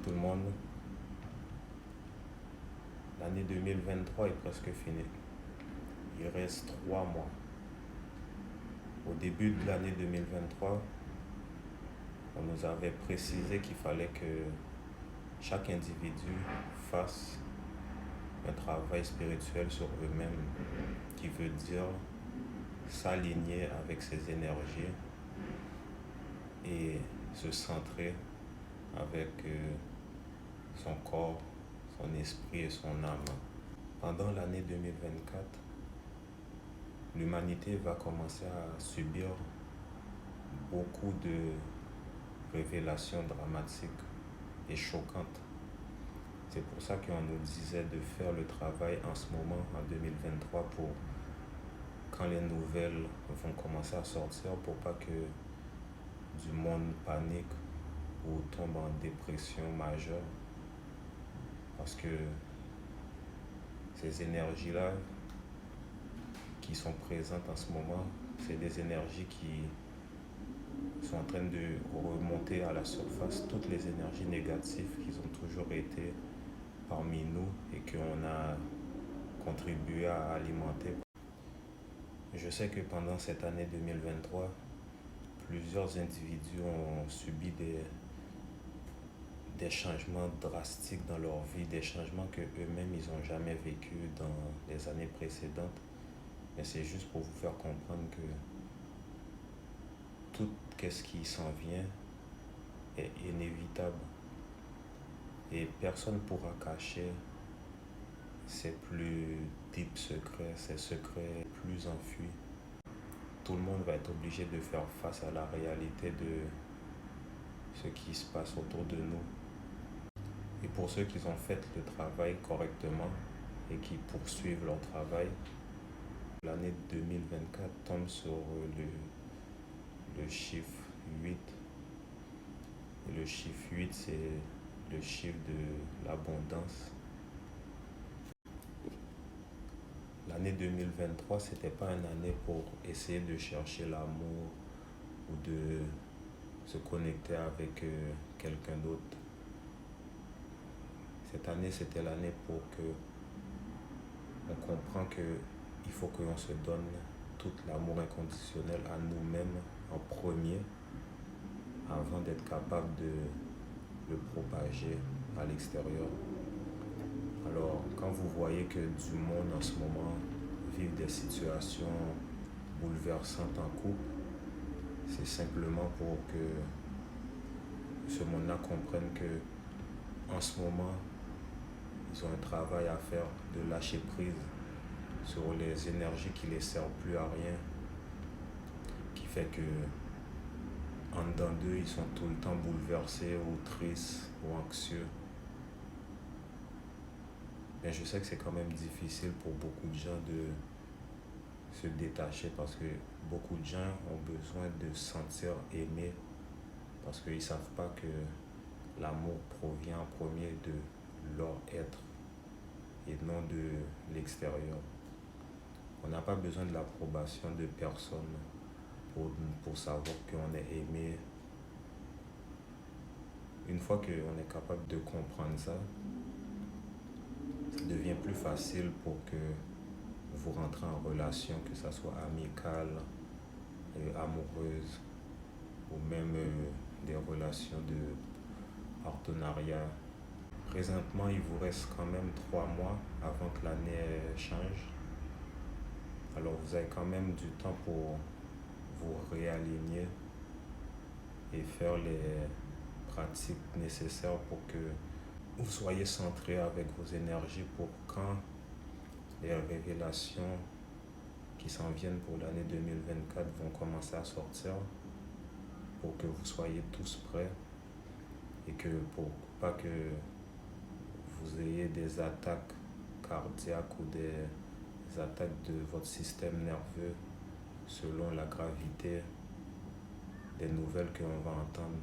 tout le monde. L'année 2023 est presque finie. Il reste 3 mois. Au début de l'année 2023, on nous avait précisé qu'il fallait que chaque individu fasse un travail spirituel sur eux-mêmes, qui veut dire s'aligner avec ses énergies et se centrer avec son corps, son esprit et son âme. Pendant l'année 2024, l'humanité va commencer à subir beaucoup de révélations dramatiques et choquantes. C'est pour ça qu'on nous disait de faire le travail en ce moment, en 2023, pour quand les nouvelles vont commencer à sortir, pour pas que du monde panique ou tombe en dépression majeure. Parce que ces énergies-là qui sont présentes en ce moment, c'est des énergies qui sont en train de remonter à la surface, toutes les énergies négatives qui ont toujours été parmi nous et qu'on a contribué à alimenter. Je sais que pendant cette année 2023, plusieurs individus ont subi des changements drastiques dans leur vie, des changements que eux-mêmes ils n'ont jamais vécu dans les années précédentes. Mais c'est juste pour vous faire comprendre que tout ce qui s'en vient est inévitable et personne ne pourra cacher ses plus deep secrets, ses secrets plus enfuis. Tout le monde va être obligé de faire face à la réalité de ce qui se passe autour de nous. Et pour ceux qui ont fait le travail correctement et qui poursuivent leur travail, l'année 2024 tombe sur le chiffre 8. Et le chiffre 8, c'est le chiffre de l'abondance. L'année 2023, ce n'était pas une année pour essayer de chercher l'amour ou de se connecter avec quelqu'un d'autre. Cette année, c'était l'année pour que on comprend qu'il faut qu'on se donne tout l'amour inconditionnel à nous-mêmes en premier avant d'être capable de le propager à l'extérieur. Alors, quand vous voyez que du monde en ce moment vit des situations bouleversantes en couple, c'est simplement pour que ce monde-là comprenne que en ce moment, ils ont un travail à faire de lâcher prise sur les énergies qui ne les servent plus à rien, qui fait que en dedans d'eux, ils sont tout le temps bouleversés ou tristes ou anxieux. Mais je sais que c'est quand même difficile pour beaucoup de gens de se détacher parce que beaucoup de gens ont besoin de se sentir aimés parce qu'ils ne savent pas que l'amour provient en premier de leur être et non de l'extérieur. On n'a pas besoin de l'approbation de personne pour savoir qu'on est aimé. Une fois qu'on est capable de comprendre ça, ça devient plus facile pour que vous rentrez en relation, que ça soit amicale, amoureuse ou même des relations de partenariat. Présentement, il vous reste quand même 3 mois avant que l'année change. Alors vous avez quand même du temps pour vous réaligner et faire les pratiques nécessaires pour que vous soyez centré avec vos énergies pour quand les révélations qui s'en viennent pour l'année 2024 vont commencer à sortir, pour que vous soyez tous prêts et que pour pas que vous ayez des attaques cardiaques ou des attaques de votre système nerveux selon la gravité des nouvelles qu'on va entendre.